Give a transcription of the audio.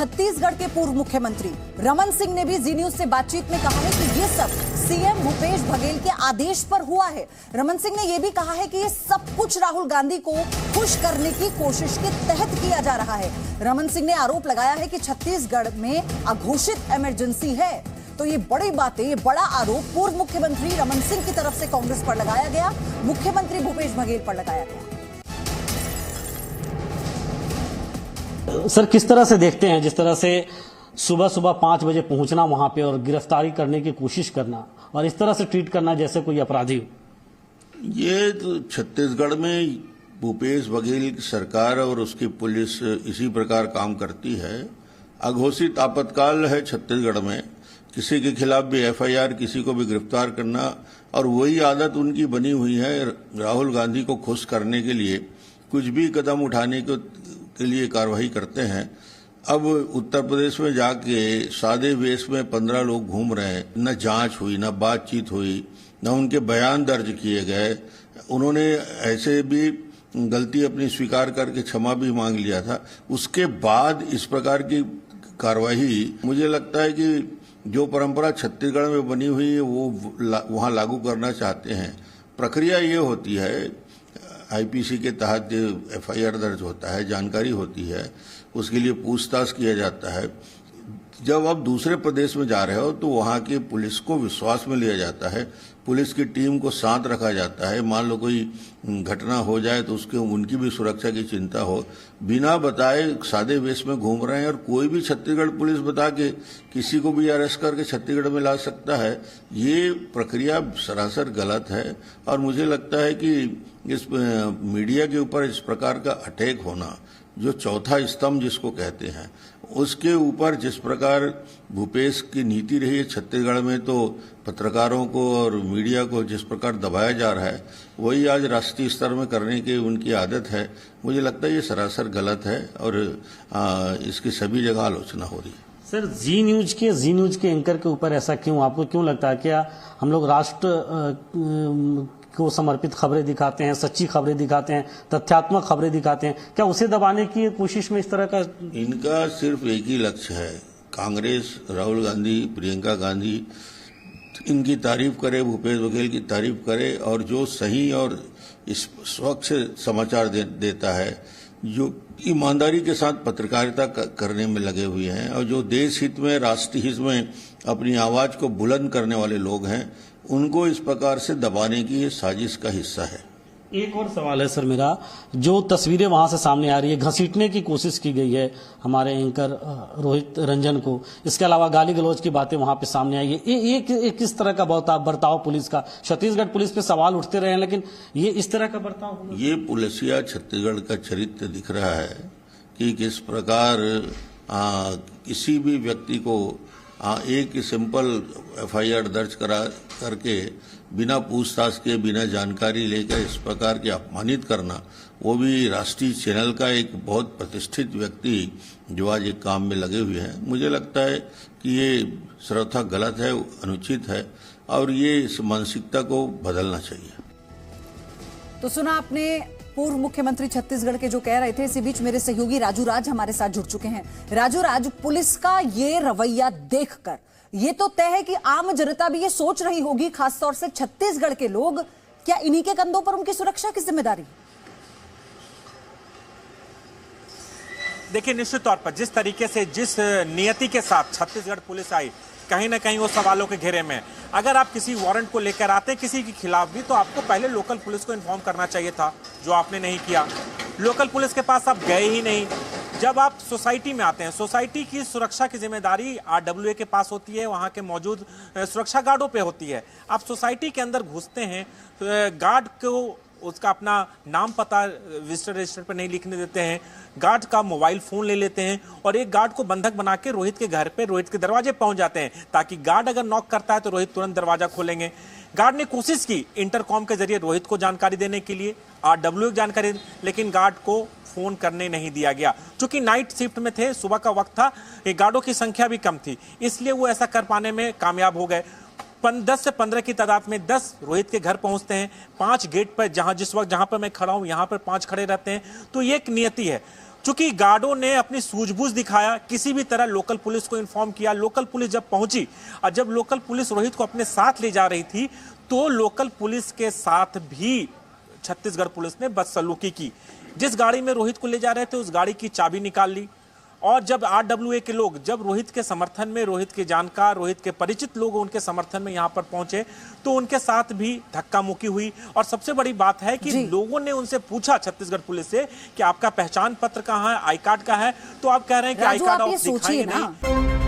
छत्तीसगढ़ के पूर्व मुख्यमंत्री रमन सिंह ने भी जी न्यूज से बातचीत में कहा है कि ये सब सीएम भूपेश बघेल के आदेश पर हुआ है। रमन सिंह ने यह भी कहा है कि ये सब कुछ राहुल गांधी को खुश करने की कोशिश के तहत किया जा रहा है। रमन सिंह ने आरोप लगाया है कि छत्तीसगढ़ में अघोषित इमरजेंसी है। तो ये बड़ी बातें, ये बड़ा आरोप पूर्व मुख्यमंत्री रमन सिंह की तरफ से कांग्रेस पर लगाया गया, मुख्यमंत्री भूपेश बघेल पर लगाया गया। सर, किस तरह से देखते हैं जिस तरह से सुबह सुबह 5 बजे पहुंचना वहां पे और गिरफ्तारी करने की कोशिश करना और इस तरह से ट्रीट करना जैसे कोई अपराधी हो? ये तो छत्तीसगढ़ में भूपेश बघेल की सरकार और उसकी पुलिस इसी प्रकार काम करती है। अघोषित आपातकाल है छत्तीसगढ़ में, किसी के खिलाफ भी एफआईआर, किसी को भी गिरफ्तार करना, और वही आदत उनकी बनी हुई है राहुल गांधी को खुश करने के लिए कुछ भी कदम उठाने के लिए कार्रवाई करते हैं। अब उत्तर प्रदेश में जाके सादे वेश में 15 लोग घूम रहे हैं, न जांच हुई, न बातचीत हुई, न उनके बयान दर्ज किए गए। उन्होंने ऐसे भी गलती अपनी स्वीकार करके क्षमा भी मांग लिया था। उसके बाद इस प्रकार की कार्रवाई, मुझे लगता है कि जो परंपरा छत्तीसगढ़ में बनी हुई है वो वहां लागू करना चाहते हैं। प्रक्रिया ये होती है, आईपीसी के तहत एफआईआर दर्ज होता है, जानकारी होती है, उसके लिए पूछताछ किया जाता है। जब आप दूसरे प्रदेश में जा रहे हो तो वहां की पुलिस को विश्वास में लिया जाता है, पुलिस की टीम को साथ रखा जाता है। मान लो कोई घटना हो जाए तो उसके उनकी भी सुरक्षा की चिंता हो। बिना बताए सादे वेश में घूम रहे हैं और कोई भी छत्तीसगढ़ पुलिस बता के किसी को भी अरेस्ट करके छत्तीसगढ़ में ला सकता है। ये प्रक्रिया सरासर गलत है और मुझे लगता है कि इस मीडिया के ऊपर इस प्रकार का अटैक होना, जो चौथा स्तंभ जिसको कहते हैं, उसके ऊपर जिस प्रकार भूपेश की नीति रही है छत्तीसगढ़ में, तो पत्रकारों को और मीडिया को जिस प्रकार दबाया जा रहा है वही आज राष्ट्रीय स्तर में करने की उनकी आदत है। मुझे लगता है ये सरासर गलत है और इसकी सभी जगह आलोचना हो रही है। सर, जी न्यूज के एंकर के ऊपर ऐसा क्यों? आपको क्यों लगता है? क्या हम लोग राष्ट्र को समर्पित खबरें दिखाते हैं, सच्ची खबरें दिखाते हैं, तथ्यात्मक खबरें दिखाते हैं, क्या उसे दबाने की कोशिश में इस तरह का? इनका सिर्फ एक ही लक्ष्य है, कांग्रेस, राहुल गांधी, प्रियंका गांधी इनकी तारीफ करे, भूपेश बघेल की तारीफ करे, और जो सही और स्वच्छ समाचार देता है, जो ईमानदारी के साथ पत्रकारिता करने में लगे हुए हैं और जो देश हित में, राष्ट्रीय हित में अपनी आवाज को बुलंद करने वाले लोग हैं, उनको इस प्रकार से दबाने की ये साजिश का हिस्सा है। एक और सवाल है सर मेरा, जो तस्वीरें वहां से सामने आ रही है, घसीटने की कोशिश की गई है हमारे एंकर रोहित रंजन को, इसके अलावा गाली गलौज की बातें वहां पे सामने आई है। ये किस तरह का बर्ताव पुलिस का? छत्तीसगढ़ पुलिस पे सवाल उठते रहे हैं, लेकिन ये इस तरह का बर्ताव, ये पुलिसिया छत्तीसगढ़ का चरित्र दिख रहा है कि किस प्रकार किसी भी व्यक्ति को एक सिंपल एफआईआर दर्ज करके बिना पूछताछ के, बिना जानकारी लेकर इस प्रकार के अपमानित करना, वो भी राष्ट्रीय चैनल का एक बहुत प्रतिष्ठित व्यक्ति जो आज एक काम में लगे हुए हैं। मुझे लगता है कि ये सर्वथा गलत है, अनुचित है और ये इस मानसिकता को बदलना चाहिए। तो सुना आपने पूर्व मुख्यमंत्री छत्तीसगढ़ के जो कह रहे थे। इसी बीच मेरे सहयोगी राजू राज हमारे साथ जुड़ चुके हैं। राजू राज, पुलिस का ये रवैया देखकर ये तो तय है कि आम जनता भी ये सोच रही होगी, खासतौर से छत्तीसगढ़ के लोग, क्या इन्हीं के कंधों पर उनकी सुरक्षा की जिम्मेदारी? देखिए, निश्चित तौर पर जिस तरीके से, जिस नियति के साथ छत्तीसगढ़ पुलिस आई, कहीं ना कहीं वो सवालों के घेरे में। अगर आप किसी वारंट को लेकर आते किसी के खिलाफ भी, तो आपको पहले लोकल पुलिस को इन्फॉर्म करना चाहिए था, जो आपने नहीं किया। लोकल पुलिस के पास आप गए ही नहीं। जब आप सोसाइटी में आते हैं, सोसाइटी की सुरक्षा की जिम्मेदारी आरडब्ल्यूए के पास होती है, वहां के मौजूद सुरक्षा गार्डों पे होती है। आप सोसाइटी के अंदर घुसते हैं, गार्ड को उसका अपना नाम पता विजिटर रजिस्टर पर नहीं लिखने देते हैं, गार्ड का मोबाइल फोन ले लेते हैं और एक गार्ड को बंधक बना के रोहित के घर पे, रोहित के दरवाजे पहुंच जाते हैं, ताकि गार्ड अगर नॉक करता है तो रोहित तुरंत दरवाजा खोलेंगे। गार्ड ने कोशिश की इंटरकॉम के जरिए रोहित को जानकारी देने के लिए, आरडब्ल्यू जानकारी, लेकिन गार्ड को फोन करने नहीं दिया गया। चूंकि नाइट शिफ्ट में थे, सुबह का वक्त था, गार्डों की संख्या भी कम थी, इसलिए वो ऐसा कर पाने में कामयाब हो गए। 10 से 15 की तादाद में 10 रोहित के घर पहुंचते हैं। 5 गेट पर, जिस वक्त जहां पर मैं खड़ा हूं, यहां पर 5 खड़े रहते हैं। तो ये एक नियति है। चूंकि गार्डों ने अपनी सूझबूझ दिखाया, किसी भी तरह लोकल पुलिस को इन्फॉर्म किया। लोकल पुलिस जब पहुंची और जब लोकल पुलिस रोहित को अपने साथ ले जा रही थी तो लोकल पुलिस के साथ भी छत्तीसगढ़ पुलिस ने बदसलूकी की। जिस गाड़ी में रोहित को ले जा रहे थे उस गाड़ी की चाबी निकाल ली और जब RWA के लोग जब रोहित के समर्थन में, रोहित के जानकार, रोहित के परिचित लोग उनके समर्थन में यहां पर पहुंचे तो उनके साथ भी धक्का मुक्की हुई। और सबसे बड़ी बात है कि लोगों ने उनसे पूछा छत्तीसगढ़ पुलिस से कि आपका पहचान पत्र कहां है, आई कार्ड का है, तो आप कह रहे हैं कि आई कार्ड आप दिखाएंगे नहीं।